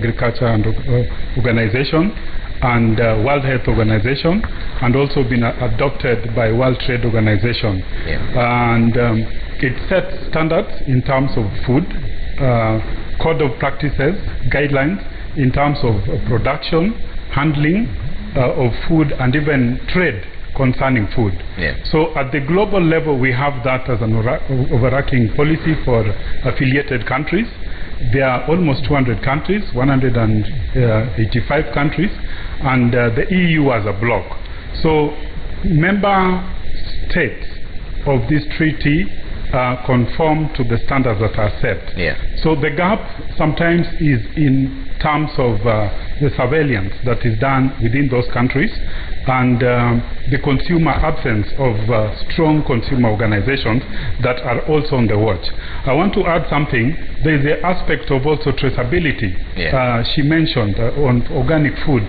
Agriculture and Organization and World Health Organization, and also been adopted by World Trade Organization. And it sets standards in terms of food, code of practices, guidelines in terms of production, handling of food, and even trade concerning food. So at the global level, we have that as an overarching policy for affiliated countries. There are almost 200 countries, 185 countries, and the EU as a bloc. So member states of this treaty conform to the standards that are set. So the gap sometimes is in terms of the surveillance that is done within those countries, and the consumer absence of strong consumer organizations that are also on the watch. I want to add something. There is the aspect of also traceability. She mentioned on organic food.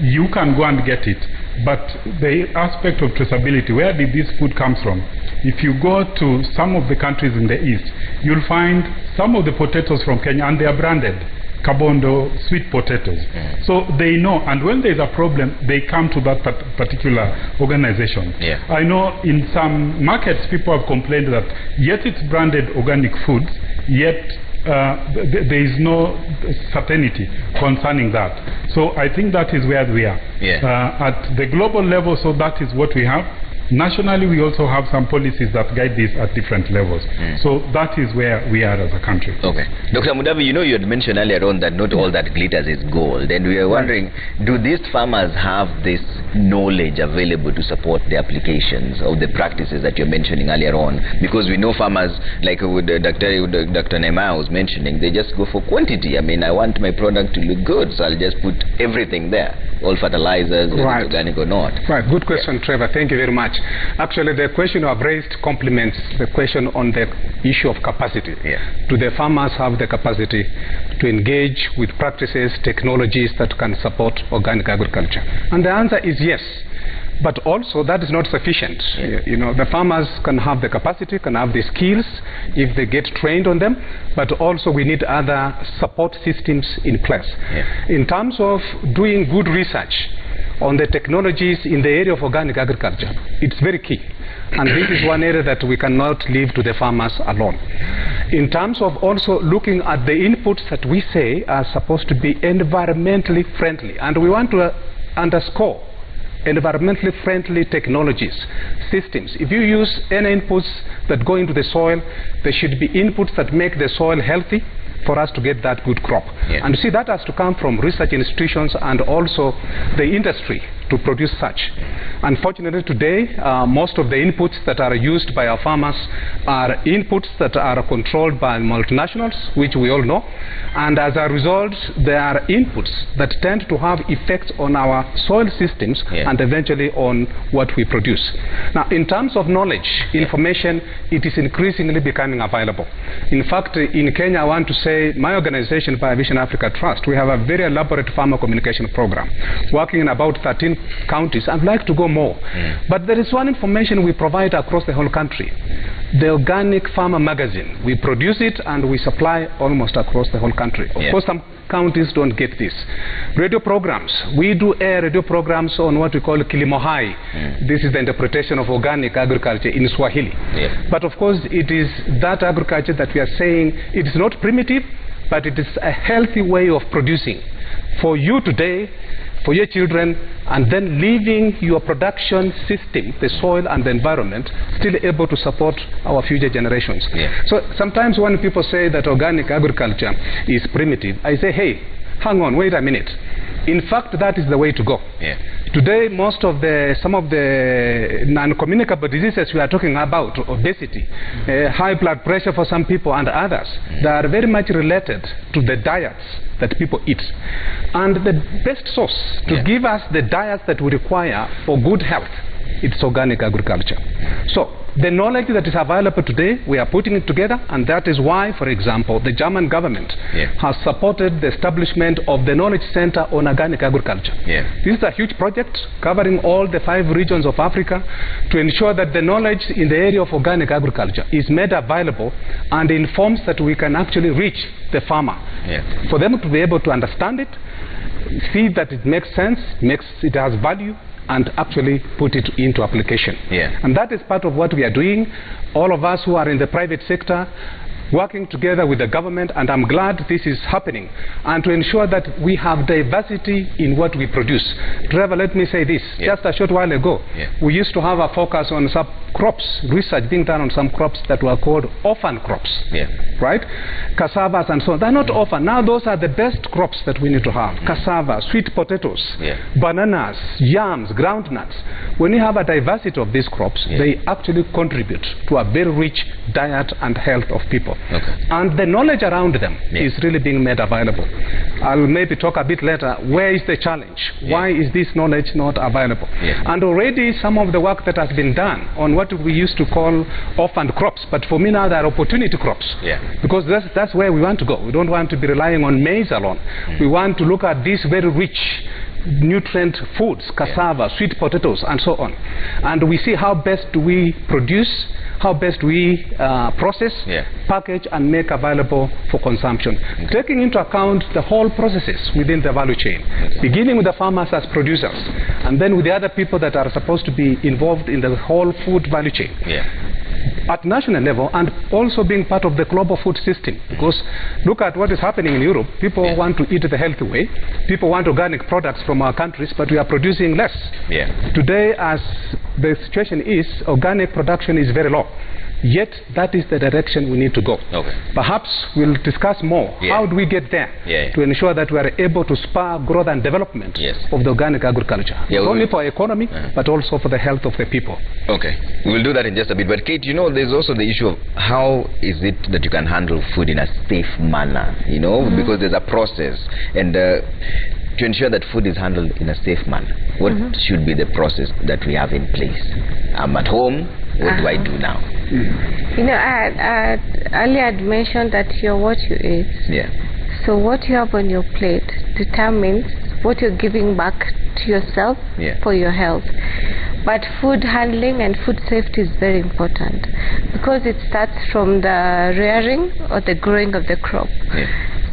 You can go and get it, but the aspect of traceability, where did this food come from? If you go to some of the countries in the east, you'll find some of the potatoes from Kenya, and they are branded Kabondo sweet potatoes. So they know, and when there's a problem, they come to that particular organization. I know in some markets, people have complained that yet it's branded organic foods, yet there is no certainty concerning that. So I think that is where we are. At the global level, so that is what we have. Nationally, we also have some policies that guide this at different levels. So that is where we are as a country. Dr. Mudavi, you know, you had mentioned earlier on that not all that glitters is gold, and we are wondering, do these farmers have this knowledge available to support the applications of the practices that you're mentioning earlier on? Because we know farmers, like Dr. Nehemiah was mentioning, they just go for quantity. I mean, I want my product to look good, so I'll just put everything there, all fertilizers, whether it's organic or not. Good question, Trevor. Thank you very much. Actually, the question you have raised complements the question on the issue of capacity. Do the farmers have the capacity to engage with practices, technologies that can support organic agriculture? And the answer is yes. But also, that is not sufficient. You know, the farmers can have the capacity, can have the skills if they get trained on them, but also we need other support systems in place. In terms of doing good research on the technologies in the area of organic agriculture, it's very key. And this is one area that we cannot leave to the farmers alone. In terms of also looking at the inputs that we say are supposed to be environmentally friendly, and we want to underscore environmentally friendly technologies, systems. If you use any inputs that go into the soil, there should be inputs that make the soil healthy for us to get that good crop. And you see, that has to come from research institutions and also the industry to produce such. Unfortunately today, most of the inputs that are used by our farmers are inputs that are controlled by multinationals, which we all know, and as a result there are inputs that tend to have effects on our soil systems and eventually on what we produce. Now, in terms of knowledge, information, it is increasingly becoming available. In fact, in Kenya, I want to say my organization, Vision Africa Trust, we have a very elaborate farmer communication program working in about 13 counties. I'd like to go more. But there is one information we provide across the whole country. The Organic Farmer Magazine. We produce it and we supply almost across the whole country. Of course, some counties don't get this. Radio programs. We do air radio programs on what we call Kilimo Hai. This is the interpretation of organic agriculture in Swahili. But of course, it is that agriculture that we are saying, it is not primitive, but it is a healthy way of producing for you today, for your children, and then leaving your production system, the soil and the environment, still able to support our future generations. So sometimes when people say that organic agriculture is primitive, I say, hey, hang on, wait a minute. In fact, that is the way to go. Today, some of the non-communicable diseases we are talking about, obesity, high blood pressure for some people and others, they are very much related to the diets that people eat. And the best source to give us the diets that we require for good health, it's organic agriculture. So The knowledge that is available today, we are putting it together, and that is why, for example, the German government has supported the establishment of the Knowledge Center on Organic Agriculture. This is a huge project covering all the 5 regions of Africa to ensure that the knowledge in the area of organic agriculture is made available and in forms that we can actually reach the farmer. For them to be able to understand it, see that it makes sense, it has value, and actually put it into application. And that is part of what we are doing, all of us who are in the private sector, working together with the government, and I'm glad this is happening, and to ensure that we have diversity in what we produce. Trevor, let me say this. Just a short while ago, we used to have a focus on some crops, research being done on some crops that were called orphan crops, right? Cassavas and so on. They're not orphan. Now those are the best crops that we need to have. Cassava, sweet potatoes, bananas, yams, groundnuts. When you have a diversity of these crops, they actually contribute to a very rich diet and health of people. And the knowledge around them is really being made available. I'll maybe talk a bit later, where is the challenge? Why is this knowledge not available? And already some of the work that has been done on what we used to call orphan crops, but for me now they are opportunity crops. Because that's where we want to go. We don't want to be relying on maize alone. We want to look at these very rich nutrient foods, cassava, sweet potatoes, and so on. And we see how best do we produce, how best we process, package, and make available for consumption, taking into account the whole processes within the value chain, beginning with the farmers as producers, and then with the other people that are supposed to be involved in the whole food value chain. At national level, and also being part of the global food system, because look at what is happening in Europe. People want to eat the healthy way. People want organic products from our countries, but we are producing less. Today, as the situation is, organic production is very low. Yet that is the direction we need to go. Perhaps we'll discuss more. How do we get there to ensure that we are able to spur growth and development of the organic agriculture, not only for economy, but also for the health of the people. We'll do that in just a bit. But Kate, you know, there's also the issue of how is it that you can handle food in a safe manner, you know, because there's a process, and to ensure that food is handled in a safe manner, what should be the process that we have in place? I'm at home, what do I do now? You know, I earlier I'd mentioned that you're what you eat. So what you have on your plate determines what you're giving back to yourself for your health. But food handling and food safety is very important, because it starts from the rearing or the growing of the crop.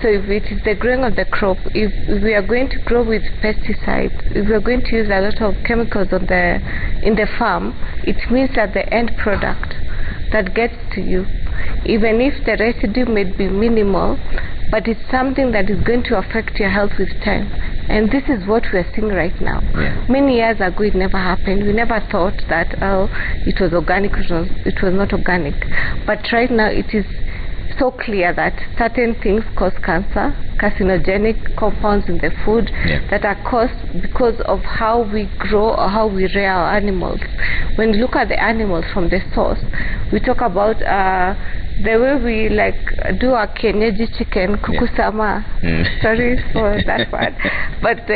So if it is the growing of the crop, if we are going to grow with pesticides, if we are going to use a lot of chemicals in the farm, it means that the end product that gets to you, even if the residue may be minimal, but it's something that is going to affect your health with time. And this is what we are seeing right now. Many years ago it never happened. We never thought that, oh, it was organic, it was not organic. But right now it is so clear that certain things cause cancer, carcinogenic compounds in the food that are caused because of how we grow or how we rear our animals. When you look at the animals from the source, we talk about the way we do our kienyeji chicken, kukusama. Sorry for that part, but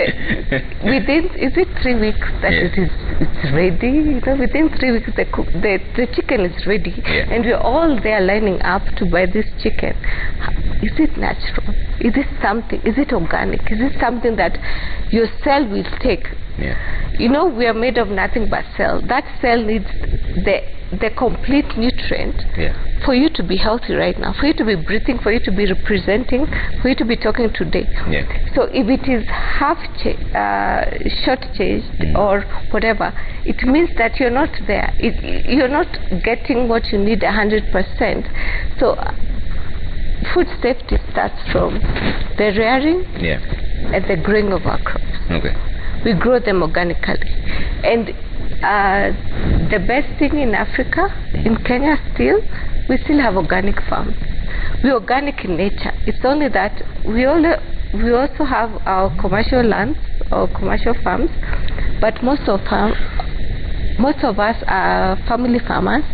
within, is it 3 weeks that it's ready? You know, within 3 weeks the chicken is ready, and we're all there lining up to buy this chicken. Is it natural? Is it something? Is it organic? Is it something that your cell will take? You know, we are made of nothing but cell. That cell needs the complete nutrient for you to be healthy right now, for you to be breathing, for you to be representing, for you to be talking today. So if it is short-changed or whatever, it means that you're not there. You're not getting what you need 100%. So food safety starts from the rearing and the growing of our crops. We grow them organically. And the best thing in Africa, in Kenya still, we still have organic farms. We're organic in nature. It's only that we also have our commercial lands or commercial farms, but most of us are family farmers.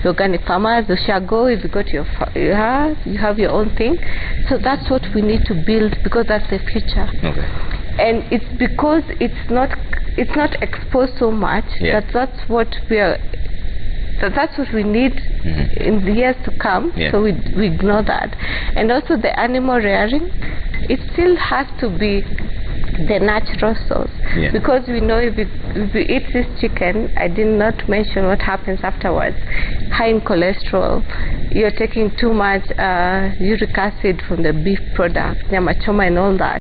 Organic farmers, the shago, if you go to you have your own thing. So that's what we need to build, because that's the future. And it's because it's not exposed so much that's what we are that's what we need in the years to come. So we ignore that. And also the animal rearing, it still has to be the natural source, because we know if you eat this chicken, I did not mention what happens afterwards. High in cholesterol, you're taking too much uric acid from the beef product, nyama choma and all that.